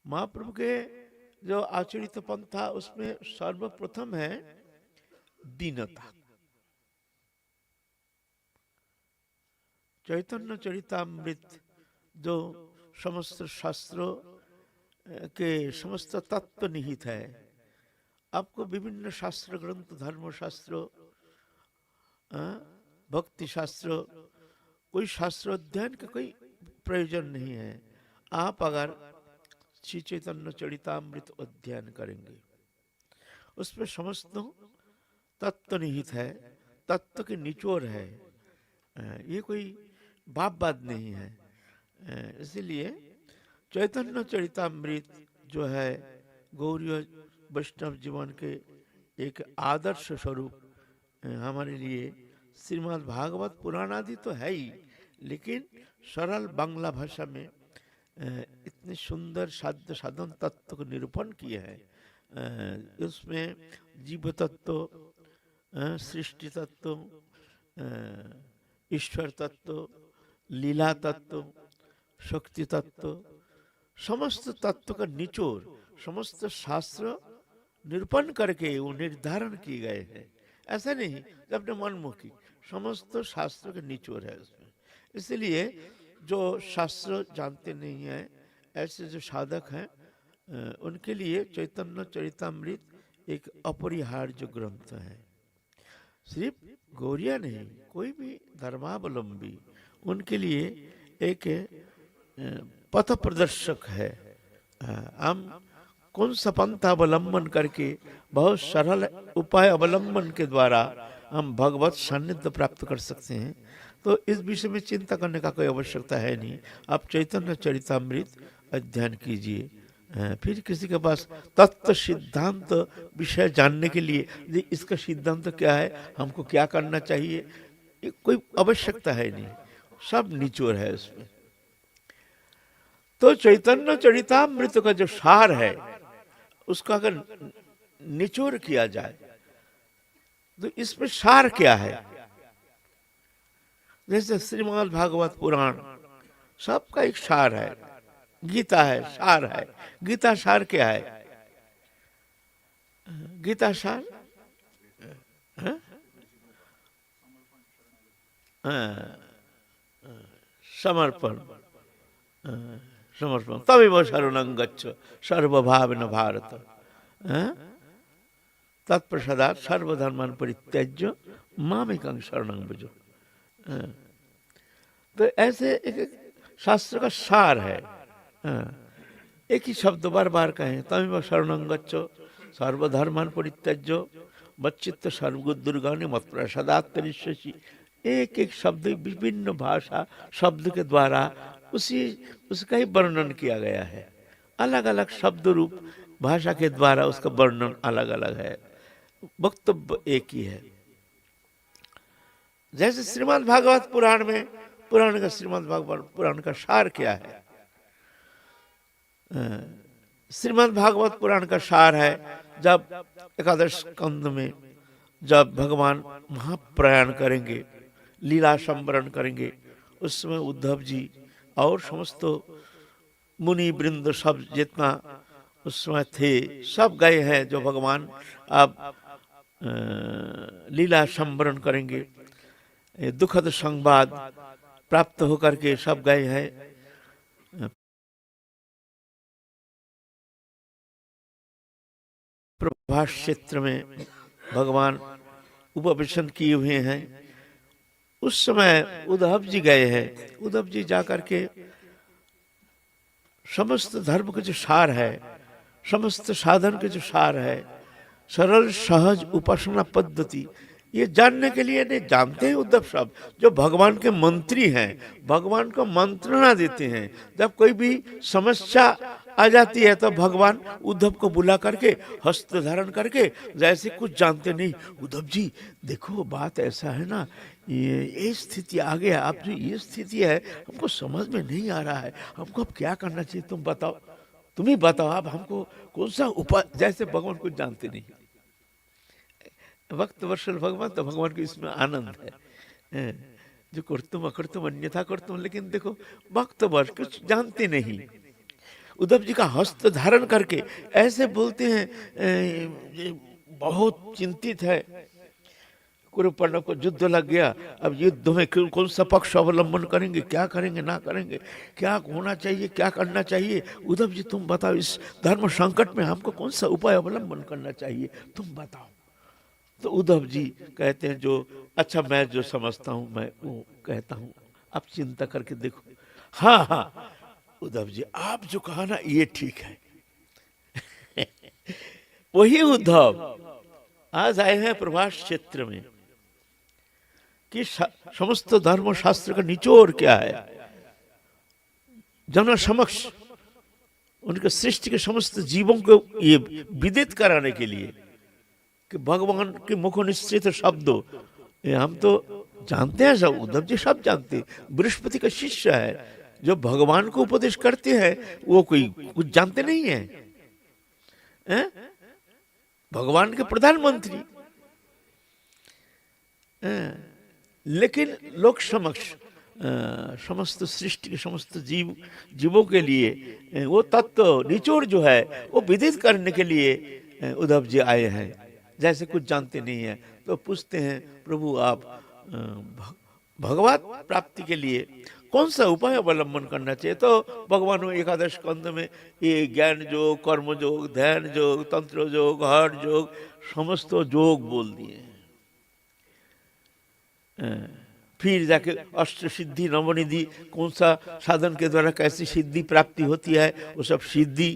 महाप्रभु के जो आचरित पंथा उसमें सर्वप्रथम है दीनता। चैतन्य चरितामृत जो समस्त शास्त्रों के समस्त तत्व निहित है, आपको विभिन्न शास्त्र ग्रंथ, धर्म शास्त्र, भक्ति शास्त्र, कोई शास्त्र अध्ययन का कोई प्रयोजन नहीं है। आप अगर श्री चैतन्य चरितामृत अध्ययन करेंगे, उसमें समस्त तत्व निहित है, तत्व के निचोड़ है, ये कोई बात नहीं है। इसलिए चैतन्य चरितामृत जो है गौड़ीय वैष्णव जीवन के एक आदर्श स्वरूप हमारे लिए श्रीमद् भागवत पुराण आदि तो है ही, लेकिन सरल बांग्ला भाषा में इतने सुंदर साध्य साधन तत्व को निरूपण किए हैं। उसमें जीव तत्व, सृष्टि तत्व, ईश्वर तत्व, लीला तत्व, शक्ति तत्व, समस्त तत्व का निचोड़ समस्त शास्त्र निरूपण करके वो निर्धारण किए गए हैं। ऐसा नहीं अपने मनमुखी, समस्त शास्त्र के निचोड़ है उसमें। इसलिए जो शास्त्र जानते नहीं हैं, ऐसे जो साधक हैं, उनके लिए चैतन्य चरितामृत एक अपरिहार्य ग्रंथ है। सिर्फ गौड़िया नहीं, कोई भी धर्मावलंबी उनके लिए एक पथ प्रदर्शक है। हम कौन सा पंथा अवलंबन करके बहुत सरल उपाय अवलंबन के द्वारा हम भगवत सान्निध्य प्राप्त कर सकते हैं, तो इस विषय में चिंता करने का कोई आवश्यकता है नहीं। आप चैतन्य चरितामृत अध्ययन कीजिए। फिर किसी के पास तत्व सिद्धांत विषय जानने के लिए इसका सिद्धांत क्या है, हमको क्या करना चाहिए, कोई आवश्यकता है नहीं, सब निचोड़ है उसमें। तो चैतन्य चरितामृत का जो सार है, उसका अगर निचोड़ किया जाए तो इसमें सार क्या है। जैसे श्रीमद् भागवत पुराण सबका एक सार है, गीता है सार है। गीता सार क्या है? गीता सार समर्पण, समर्पण तमेव शरणं गच्छ सर्वभावेन भारत, तत्प्रसादात् सर्वधर्मान् परित्यज्य मामेकं शरणं भज। तो ऐसे एक शास्त्र का सार है। एक ही शब्द बार बार कहें, तमेव शरणं गच्छ सर्वधर्मान् परित्यज्य मच्चित्त सर्वदुर्गानि मत्प्रसादात् तरिष्यसि। एक एक शब्द विभिन्न भाषा शब्द के द्वारा उसका ही वर्णन किया गया है। अलग अलग शब्द रूप भाषा के द्वारा उसका वर्णन अलग अलग है, वक्तव्य एक ही है। जैसे श्रीमद् भागवत पुराण में, पुराण का श्रीमद् भागवत पुराण का सार क्या है? श्रीमद् भागवत पुराण का सार है, जब एकादश स्कंद में जब भगवान महाप्रयाण करेंगे, लीला संवरण करेंगे, उस समय उद्धव जी और समस्त मुनि वृंद सब जितना उस समय थे सब गए हैं। जो भगवान अब लीला संवरण करेंगे, दुखद संवाद प्राप्त होकर के सब गए हैं। प्रभास क्षेत्र में भगवान उपवेशन किए हुए हैं। उस समय उद्धव जी गए हैं। उद्धव जी जाकर के समस्त धर्म के जो सार है, समस्त साधन के जो सार है, सरल सहज उपासना पद्धति, ये जानने के लिए नहीं जानते हैं उद्धव साहब, जो भगवान के मंत्री हैं, भगवान को मंत्रणा देते हैं। जब कोई भी समस्या आ जाती है तो भगवान उद्धव को बुला करके हस्त धारण करके, जैसे कुछ जानते नहीं, उद्धव जी देखो बात ऐसा है ना, ये स्थिति आ गया, अब जो ये स्थिति है हमको समझ में नहीं आ रहा है, हमको अब क्या करना चाहिए, तुम बताओ, तुम ही बताओ, अब हमको कौन सा उपाय। जैसे भगवान कुछ जानते नहीं। भक्त वर्षल भगवान, तो भगवान को इसमें आनंद है, जो करतुम अकर्तुम अन्यथा करतुम। लेकिन देखो भक्त वर्ष कुछ जानते नहीं, उद्धव जी का हस्त धारण करके ऐसे बोलते हैं, ये बहुत चिंतित है। कुरु पांडव को युद्ध लग गया, अब युद्ध में कौन सा पक्ष अवलंबन करेंगे, क्या करेंगे ना करेंगे, क्या होना चाहिए क्या करना चाहिए। उद्धव जी तुम बताओ, इस धर्म संकट में हमको कौन सा उपाय अवलंबन करना चाहिए, तुम बताओ। तो उद्धव जी कहते हैं, जो अच्छा मैं जो समझता हूँ मैं वो कहता हूँ, आप चिंता करके देखो। हाँ हाँ उद्धव जी, आप जो कहा ना ये ठीक है। वही उद्धव आज आए हैं प्रभास क्षेत्र में कि समस्त धर्म शास्त्र का निचोड़ क्या है, जन समक्ष उनके सृष्टि के समस्त जीवों को ये विदित कराने के लिए कि भगवान के मुख निश्चित शब्दों, ये हम तो जानते हैं, सब उद्धव जी सब जानते हैं। बृहस्पति का शिष्य है, जो भगवान को उपदेश करते हैं वो कोई कुछ जानते नहीं है, हैं? भगवान के प्रधानमंत्री, लेकिन लोक समक्ष समस्त सृष्टि के समस्त जीवों के लिए वो तत्व निचोड़ जो है वो विदित करने के लिए उद्धव जी आए हैं। जैसे कुछ जानते नहीं है तो पूछते हैं, प्रभु आप भगवत प्राप्ति के लिए कौन सा उपाय अवलंबन करना चाहिए। तो भगवान ने एकादश स्कंद में ये ज्ञान योग, कर्म योग, ध्यान योग, तंत्र योग, हठ योग, समस्त योग बोल दिए। फिर जाके अष्ट सिद्धि नवनिधि, कौन सा साधन के द्वारा कैसी सिद्धि प्राप्ति होती है, वो सब सिद्धि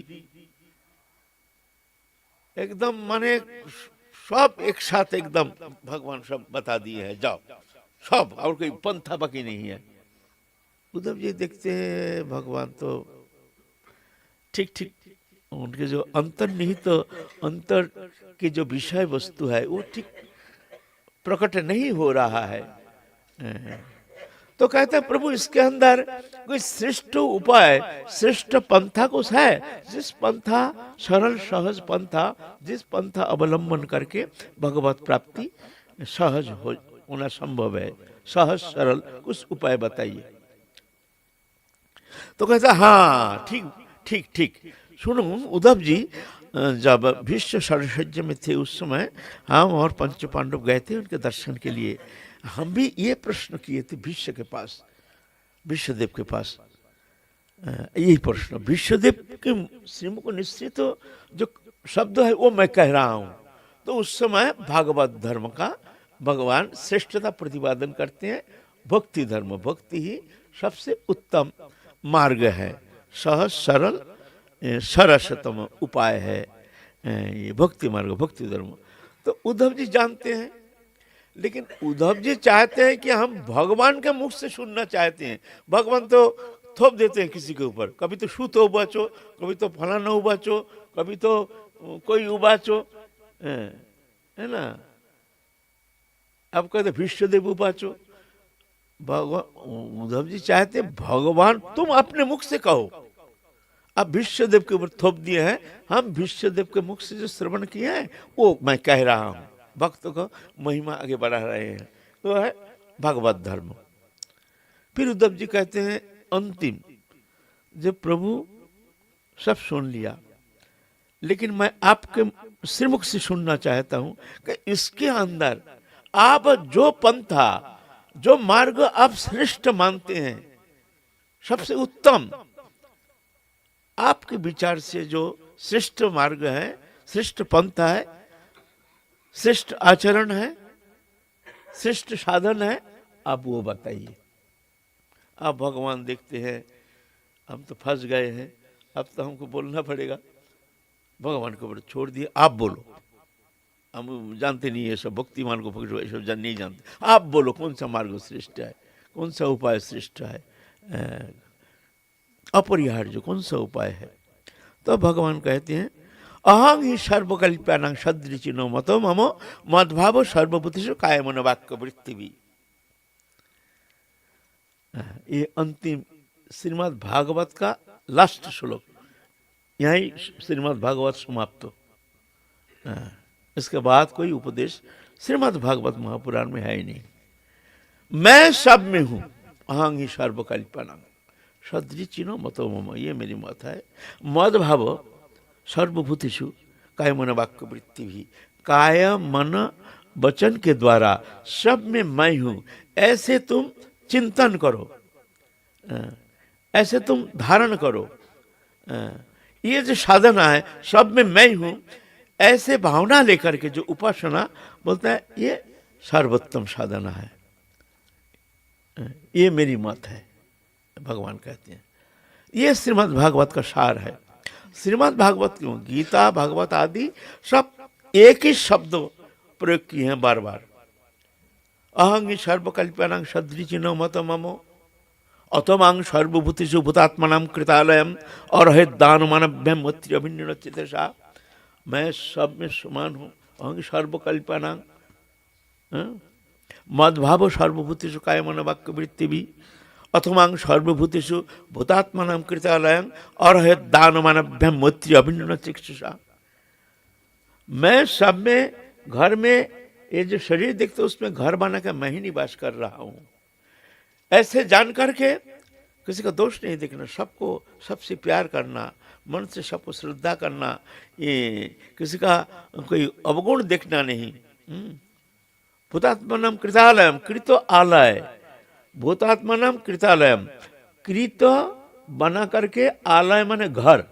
एकदम माने सब एक साथ एकदम भगवान सब बता दिए हैं, जाओ सब, और कोई पंथा बाकी नहीं है। उद्धव जी देखते हैं भगवान तो ठीक ठीक उनके जो अंतर्निहित अंतर की जो विषय वस्तु है वो ठीक प्रकट नहीं हो रहा है। तो कहते हैं, प्रभु इसके अंदर कोई श्रेष्ठ उपाय, श्रेष्ठ पंथा कुछ है, जिस पंथा सरल सहज पंथा, जिस पंथा अवलंबन करके भगवत प्राप्ति सहज होना संभव है, सहज सरल कुछ उपाय बताइए। तो कहता हाँ ठीक ठीक ठीक, सुनो उद्धव जी, जब भीष्म सरसज्ज में थे उस समय हम और पंच पांडव गए थे उनके दर्शन के लिए। हम भी ये प्रश्न किए थे भीष्म के पास, भीष्मदेव के पास, यही प्रश्न। भीष्मदेव के श्रीमुख निश्चित जो शब्द है वो मैं कह रहा हूँ। तो उस समय भागवत धर्म का भगवान श्रेष्ठता प्रतिपादन करते हैं। भक्ति धर्म, भक्ति ही सबसे उत्तम मार्ग है, सहज सरल सरसतम उपाय है ये भक्ति मार्ग, भक्ति धर्म। तो उद्धव जी जानते हैं, लेकिन उद्धव जी चाहते हैं कि हम भगवान के मुख से सुनना चाहते हैं। भगवान तो थोप देते हैं किसी के ऊपर, कभी तो सूत उबाचो, कभी तो फलाना उबाचो, कभी तो कोई उबाचो, है ना। अब कहते भीष्मदेव उबाचो, भगवान उद्धव जी चाहते भगवान तुम अपने मुख से कहो। अब भीष्मदेव के ऊपर थोप दिए हैं, हम भीष्मदेव के मुख से जो श्रवण किए हैं वो मैं कह रहा हूँ, भक्त को महिमा आगे बढ़ा रहे हैं, तो है भगवत धर्म। फिर उद्धव जी कहते हैं अंतिम, जब प्रभु सब सुन लिया, लेकिन मैं आपके श्रीमुख से सुनना चाहता हूं कि इसके अंदर आप जो पंथा, जो मार्ग आप श्रेष्ठ मानते हैं, सबसे उत्तम आपके विचार से जो श्रेष्ठ मार्ग है, श्रेष्ठ पंथा है, श्रेष्ठ आचरण है, श्रेष्ठ साधन है, आप वो बताइए। आप भगवान देखते हैं हम तो फंस गए हैं, अब तो हमको बोलना पड़ेगा। भगवान को छोड़ दिए, आप बोलो, हम जानते नहीं है सब, भक्ति मार्ग को सब नहीं जानते, आप बोलो कौन सा मार्ग श्रेष्ठ है, कौन सा उपाय श्रेष्ठ है, अपरिहार्य कौन सा उपाय है। तो भगवान कहते हैं अहं ही सर्वकल्प्यानां सदृचिनो मतो मम मद्भाव सर्वभूतेषु कायमन वाक्य वृत्ति भी। ये अंतिम श्रीमद् भागवत का लास्ट श्लोक, यही श्रीमद् भागवत समाप्त। इसके बाद कोई उपदेश श्रीमद् भागवत महापुराण में है ही नहीं। मैं सब में हूं, अहं ही सर्वकल्प्यानां, सदृचिनो मतो मम, ये मेरी मत है। मद भाव सर्वभूतेषु काय मन वाक्य वृत्ति भी, काय मन वचन के द्वारा सब में मैं हूं, ऐसे तुम चिंतन करो, ऐसे तुम धारण करो। ये जो साधना है सब में मैं हूं, ऐसे भावना लेकर के जो उपासना बोलता है, ये सर्वोत्तम साधना है। ये मेरी मत है, भगवान कहते हैं। ये श्रीमद् भागवत का सार है। श्रीमद् भागवत क्यों, गीता भागवत आदि सब एक ही शब्द प्रयोग किए हैं बार बार। अहंग सर्वकल्पनां सदृचिनो मत ममो अतमांग सर्वभूतेषु भूतात्मनां कृतालयम और है दान मानव्यम मत्रि अभिन्न चितसा, मैं सब में समान हूँ। अहंग सर्वकल्पनां मद्भाव सर्वभूतेषु काय मन वाक्य वृत्ति भी, अथमांग सर्वभूतेषु भूतात्मनां कृतालयं और है दान मानव्यम मत्रि अभिन्न चितसा, मैं सब में, घर में ये जो शरीर देखते हो उसमें घर बना के मैं ही निवास कर रहा हूँ। ऐसे जान करके किसी का दोष नहीं देखना, सबको सबसे प्यार करना, मन से सबको श्रद्धा करना, ये किसी का कोई अवगुण देखना नहीं। भूतात्मनाम कृतालयम, कृत आलय, भूतात्मनाम कृतालयम, कृत बना करके आलय माने घर,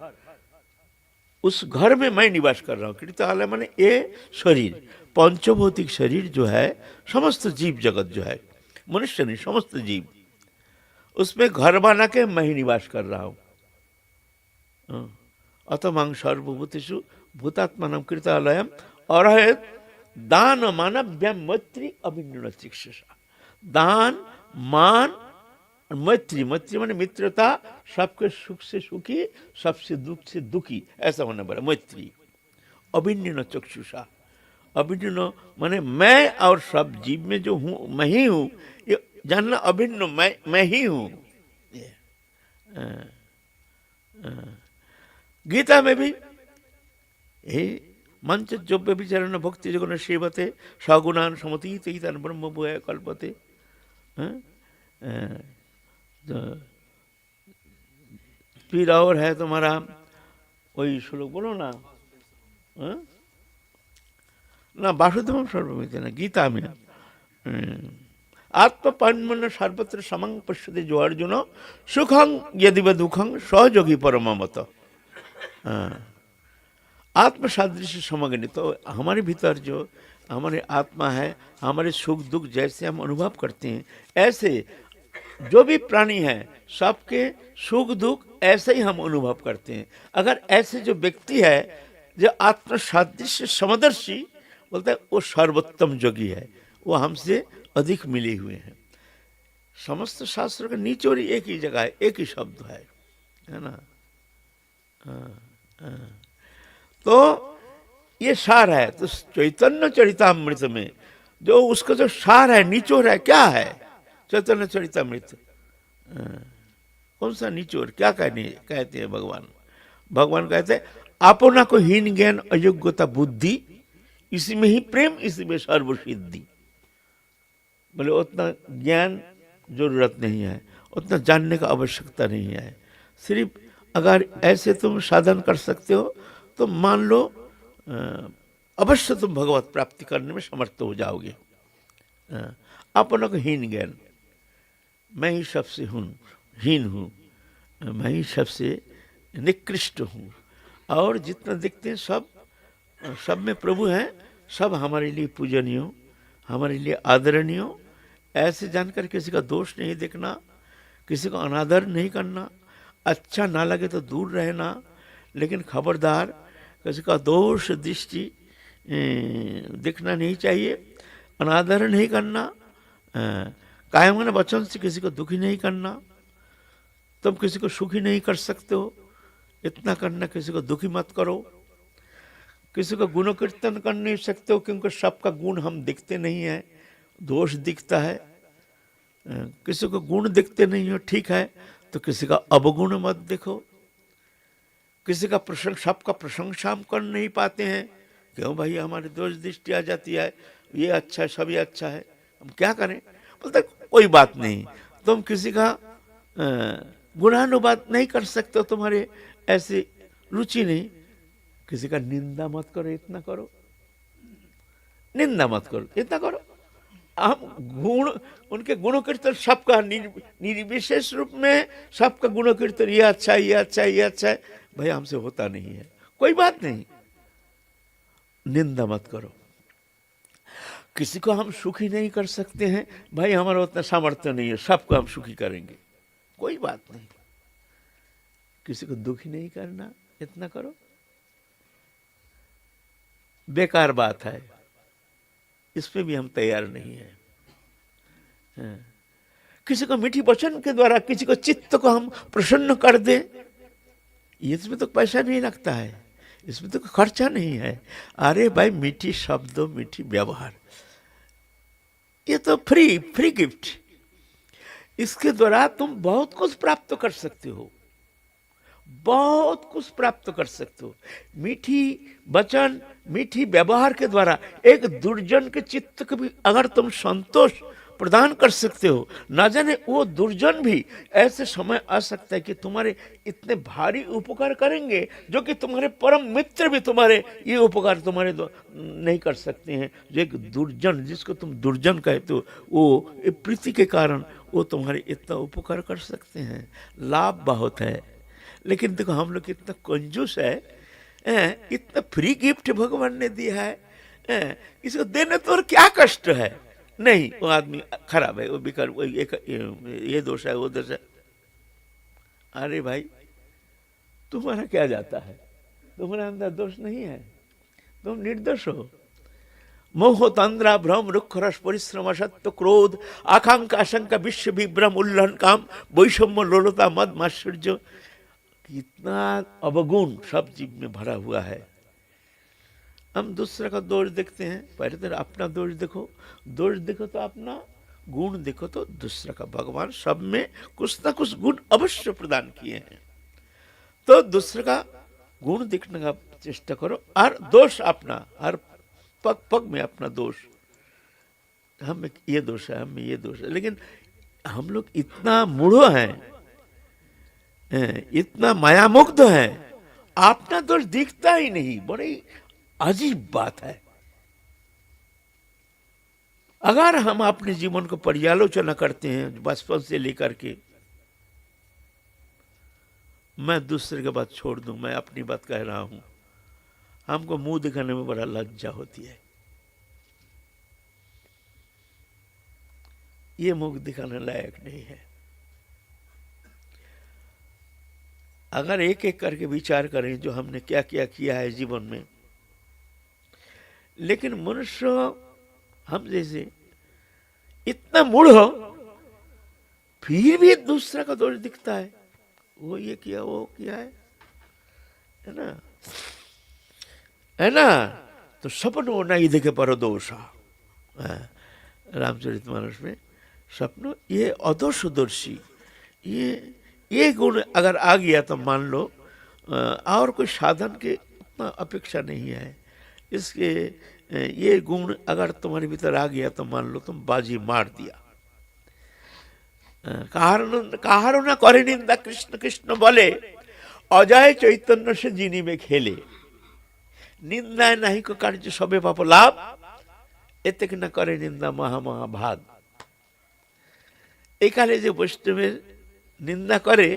उस घर में मैं निवास कर रहा हूँ। कृतालय माने ये शरीर, पंचभौतिक शरीर जो है, समस्त जीव जगत जो है, मनुष्य नहीं समस्त जीव, उसमें घर बना के मैं ही निवास कर रहा हूँ। अतमांग सर्वभूतेषु भूतात्मानं कृतालयम और है दान मानव्यम मैत्री अभिन्न चिकित्सा, दान मान मैत्री, मैत्री माने मित्रता, सबके सुख से सुखी सबसे दुख से दुखी, ऐसा होना पड़ा मैत्री। अभिन्न चक्षुषा, अभिन्न माने मैं और सब जीव में जो हूँ मैं ही हूँ, ये जानना अभिन्न मैं ही हूँ। गीता में भी मंच जोप्य विचरण भक्ति जगन सेवते सगुणान समतीत ब्रह्म भूय कल्पते। फिर और है तुम्हारा वही श्लोक, बोलो ना, ना वासुदेव सर्वमिति ना, गीता में आत्मपन्मन सर्वत्र समं पश्यते जो अर्जुन सुखं यदि व दुखं सहयोगी परममत। आत्म सादृश्य समग्र, तो हमारे भीतर जो हमारे आत्मा है, हमारे सुख दुख जैसे हम अनुभव करते हैं, ऐसे जो भी प्राणी है सबके सुख दुख ऐसे ही हम अनुभव करते हैं। अगर ऐसे जो व्यक्ति है जो आत्म सादृश्य समदर्शी, बोलता है वो सर्वोत्तम योगी है, वो हमसे अधिक मिले हुए हैं। समस्त शास्त्रों का निचोड़ एक ही जगह है, एक ही शब्द है ना। तो ये सार है। तो चैतन्य चरितामृत में जो उसका जो सार है, निचोड़ है, क्या है चैतन्य चरितामृत? कौन सा निचोड़, क्या कहते हैं भगवान? भगवान कहते हैं अपना को हीन ज्ञान अयोग्यता बुद्धि, इसी में ही प्रेम, इसी में सर्वसिद्धि। बोले उतना ज्ञान जरूरत नहीं है, उतना जानने का आवश्यकता नहीं है। सिर्फ अगर ऐसे तुम साधन कर सकते हो तो मान लो अवश्य तुम भगवत प्राप्ति करने में समर्थ हो जाओगे। अपना को हीन ज्ञान, मैं ही सबसे हीन हूँ, मैं ही सबसे निकृष्ट हूँ, और जितना दिखते हैं सब में प्रभु हैं, सब हमारे लिए पूजनीय हो, हमारे लिए आदरणीय हो। ऐसे जानकर किसी का दोष नहीं देखना, किसी को अनादर नहीं करना, अच्छा ना लगे तो दूर रहना, लेकिन खबरदार किसी का दोष दृष्टि दिखना नहीं चाहिए, अनादर नहीं करना, कायम वचन से किसी को दुखी नहीं करना। तुम किसी को सुखी नहीं कर सकते हो, इतना करना, किसी को दुखी मत करो। किसी को गुण कीर्तन कर नहीं सकते हो, क्योंकि सबका गुण हम दिखते नहीं है, दोष दिखता है। किसी को गुण दिखते नहीं हो, ठीक है, तो किसी का अवगुण मत देखो। किसी का सबका प्रशंसा हम कर नहीं पाते हैं, क्यों भाई हमारी दोष दृष्टि आ जाती है, ये अच्छा है, सभी अच्छा है, हम क्या करें? बोलते कोई बात नहीं, तुम किसी का गुणानुवाद नहीं कर सकते हो, तुम्हारे ऐसी रुचि नहीं, किसी का निंदा मत करो, इतना करो, निंदा मत करो, इतना करो। हम गुण, उनके गुण कीर्तन सबका निर्विशेष रूप में सबका गुण कीर्तन, ये अच्छा, ये अच्छा, ये अच्छा है, भाई हमसे होता नहीं है, कोई बात नहीं, निंदा मत करो। किसी को हम सुखी नहीं कर सकते हैं, भाई हमारा उतना सामर्थ्य नहीं है सबको हम सुखी करेंगे, कोई बात नहीं। किसी को दुखी नहीं करना, इतना करो, बेकार बात है, इसमें भी हम तैयार नहीं है। किसी को मीठी वचन के द्वारा किसी को चित्त को हम प्रसन्न कर दे, इसमें तो पैसा नहीं लगता है, इसमें तो खर्चा नहीं है। अरे भाई मीठी शब्दों, मीठी व्यवहार, ये तो फ्री गिफ्ट, इसके द्वारा तुम बहुत कुछ प्राप्त कर सकते हो, बहुत कुछ प्राप्त कर सकते हो। मीठी वचन, मीठी व्यवहार के द्वारा एक दुर्जन के चित्त को भी अगर तुम संतोष प्रदान कर सकते हो, ना जाने वो दुर्जन भी ऐसे समय आ सकता है कि तुम्हारे इतने भारी उपकार करेंगे जो कि तुम्हारे परम मित्र भी तुम्हारे ये उपकार तुम्हारे नहीं कर सकते हैं। जो एक दुर्जन, जिसको तुम दुर्जन कहते हो, वो प्रीति के कारण वो तुम्हारे इतना उपकार कर सकते हैं, लाभ बहुत है। लेकिन देखो हम लोग कितना कंजूस है, इतना फ्री गिफ्ट भगवान ने दिया है, इसको देने तो और क्या कष्ट है। नहीं, वो आदमी खराब है, वो बेकार, वो ये दोष है, वो दोष है। अरे भाई तुम्हारा क्या जाता है, तुम्हारे अंदर दोष नहीं है, तुम निर्दोष हो। मोह तंद्रा भ्रम रुक्ष रस परिश्रम असत्य क्रोध आकांक्षा आशंका विश्व विभ्रम उल्लंघन काम वैषम्य लोलता मद मात्सर्य, कितना अवगुण सब जीव में भरा हुआ है। हम दूसरे का दोष देखते हैं, पहले तो अपना दोष देखो, दोष देखो तो अपना, गुण देखो तो दूसरा का। भगवान सब में कुछ ना कुछ गुण अवश्य प्रदान किए हैं, तो दूसरे का गुण देखने का चेष्टा करो, और दोष अपना, हर पग पग में अपना दोष, हम में ये दोष है, हम में ये दोष है। लेकिन हम लोग इतना मूढ़ हैं, इतना मायामुग्ध है, अपना दोष दिखता ही नहीं। बड़ी अजीब बात है। अगर हम अपने जीवन को पर्यालोचना करते हैं बचपन से लेकर के, मैं दूसरे की बात छोड़ दूं, मैं अपनी बात कह रहा हूं, हमको मुंह दिखाने में बड़ा लज्जा होती है। ये मुंह दिखाने लायक नहीं है। अगर एक एक करके विचार करें जो हमने क्या क्या किया है जीवन में, लेकिन मनुष्य हम जैसे इतना मूढ़ हो, फिर भी दूसरा का दोष दिखता है, वो ये किया, वो किया है ना, है ना। तो सपनो नहीं देखे पर दोषा, रामचरितमानस में सपनो, ये अदोषदर्शी, ये गुण अगर आ गया तो मान लो और कोई साधन के उतना अपेक्षा नहीं है। इसके ये गुण अगर तुम्हारे भीतर आ गया तो मान लो तुम बाजी मार दिया। काहारो ना करे निंदा कृष्ण कृष्ण बोले, अजय चैतन्य से जिनी में खेले, निंदाय नहीं को कार्य सबे पाप लाभ, एते कि न करे निंदा महा महाभाग। एकाले जो वैष्णवेर निंदा करे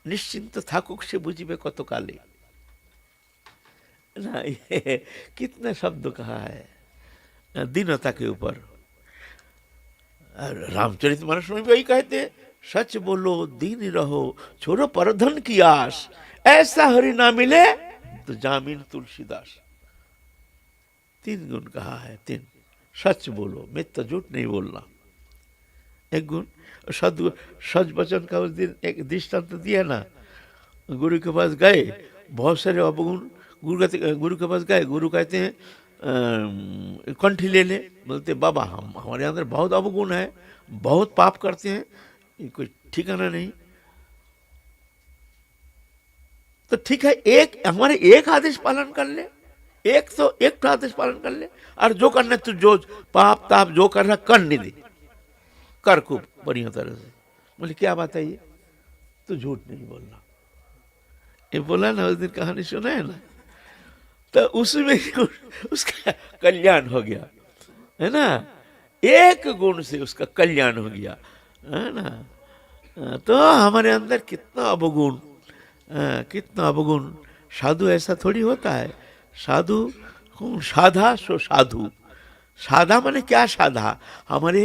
निश्चिंत थाकुक से बुझिबे कत काले ना। ये कितना शब्द कहा है दीनता के ऊपर। रामचरितमानस में भी वही कहते, सच बोलो दीन रहो छोड़ो परधन की आस, ऐसा हरि ना मिले तो जामीन तुलसीदास। तीन गुण कहा है, तीन। सच बोलो, मिथ्या झूठ नहीं बोलना, एक गुण। सच वचन का उस दिन एक दृष्टांत दिया ना, गुरु के पास गए, बहुत सारे अवगुण, गुरु के पास गए, गुरु कहते हैं कंठी ले ले, बोलते बाबा हमारे अंदर बहुत अवगुण है, बहुत पाप करते हैं, कोई ठिकाना नहीं। तो ठीक है, एक हमारे एक आदेश पालन कर ले, एक आदेश पालन कर ले, और जो करना तू जो पाप ताप जो करना कर नहीं दे, कर खूब बढ़िया तरह से, बोले क्या बात है ये? तो झूठ नहीं बोलना। ये बोला ना, उस दिन कहानी सुना है ना, तो उसमें उसका कल्याण हो गया, है ना। एक गुण से उसका कल्याण हो गया, है ना। तो हमारे अंदर कितना अवगुण, कितना अवगुण। साधु ऐसा थोड़ी होता है। साधु कौन? साधा सो साधु। साधा माने क्या? साधा हमारे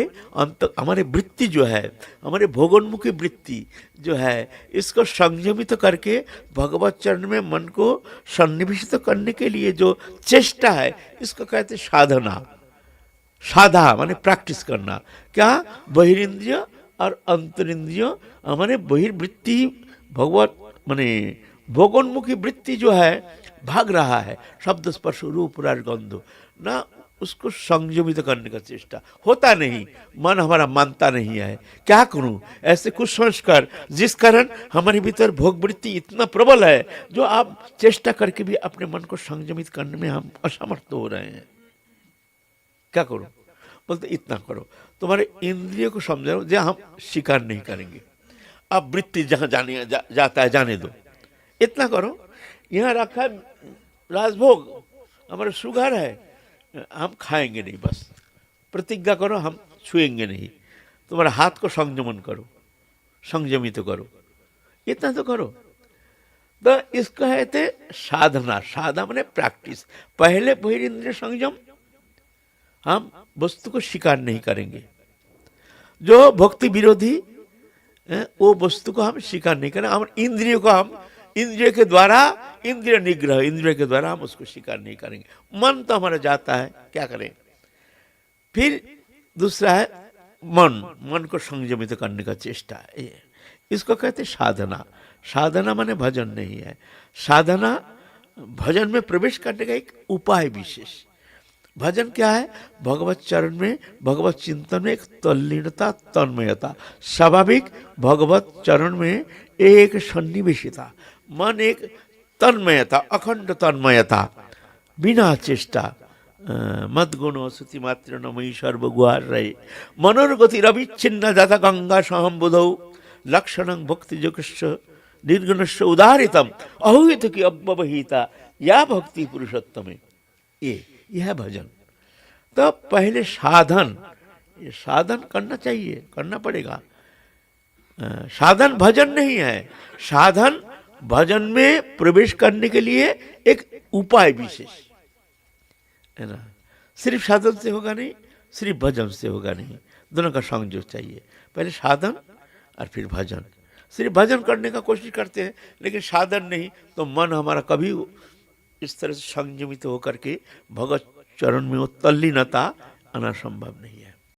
हमारे वृत्ति जो है, हमारे भोगोन्मुखी वृत्ति जो है, इसको संयमित करके भगवत चरण में मन को सन्निवेशित करने के लिए जो चेष्टा है, इसको कहते साधना। साधा माने प्रैक्टिस करना। क्या? बहिरिंद्रिय और अंतरिंद्रिय, हमारे बहिर्वृत्ति भगवत माने भोगोन्मुखी वृत्ति जो है भाग रहा है, शब्द स्पर्श रूप रस गंध ना, उसको संयमित करने का चेष्टा होता नहीं। मन हमारा मानता नहीं है। क्या करूं? ऐसे कुछ संस्कार जिस कारण हमारे भीतर भोग वृत्ति इतना प्रबल है, जो आप चेष्टा करके भी अपने मन को संयमित करने में हम असमर्थ हो रहे हैं। क्या करो? बोलते इतना करो, तुम्हारे इंद्रियों को समझाओ, जो हम स्वीकार नहीं करेंगे। अब वृत्ति जहां जाता है जाने दो, इतना करो। यहाँ रखा राजभोग, हमारा शुगर है, हम खाएंगे नहीं, बस प्रतिज्ञा करो हम छुएंगे नहीं। तुम्हारा हाथ को संयमन करो, संयमित करो, इतना तो करो। तो इसको कहते साधना। साधना माने प्रैक्टिस। पहले बहिरिंद्रिय संयम, हम वस्तु को स्वीकार नहीं करेंगे। जो भक्ति विरोधी वो वस्तु को हम स्वीकार नहीं करें। हम इंद्रियों को, हम इंद्रिय के द्वारा, इंद्रिय निग्रह, इंद्रिय के द्वारा हम उसको स्वीकार नहीं करेंगे। मन तो हमारा जाता है, क्या करें। फिर दूसरा है मन को संयमित करने का चेष्टा है, इसको कहते साधना। साधना माने भजन नहीं है। साधना भजन में प्रवेश करने का एक उपाय विशेष। भजन क्या है? भगवत चरण में, भगवत चिंतन में एक तल्लीनता, तन्मयता, स्वाभाविक भगवत चरण में एक सन्निवेशिता, मन एक तन्मयता, अखंड तन्मयता, बिना चेष्टा। मद गुण श्रुति मात्र नमयी सर्वगुहार रहे मनोरगति रविच्छिन्न जाता गंगा सहम बुधौ लक्षणं भक्ति जोगस्य निर्गुणस्य उदारितम अहुत की अव्यवहिता या भक्ति पुरुषोत्तम। यह है भजन। तो पहले साधन, ये साधन करना चाहिए, करना पड़ेगा। साधन भजन नहीं है। साधन भजन में प्रवेश करने के लिए एक उपाय विशेष है ना। सिर्फ साधन से होगा नहीं, सिर्फ भजन से होगा नहीं, दोनों का संयोग चाहिए। पहले साधन और फिर भजन। सिर्फ भजन करने का कोशिश करते हैं, लेकिन साधन नहीं, तो मन हमारा कभी इस तरह से संयमित होकर के भगवत चरण में वो तल्लीनता आना संभव नहीं है।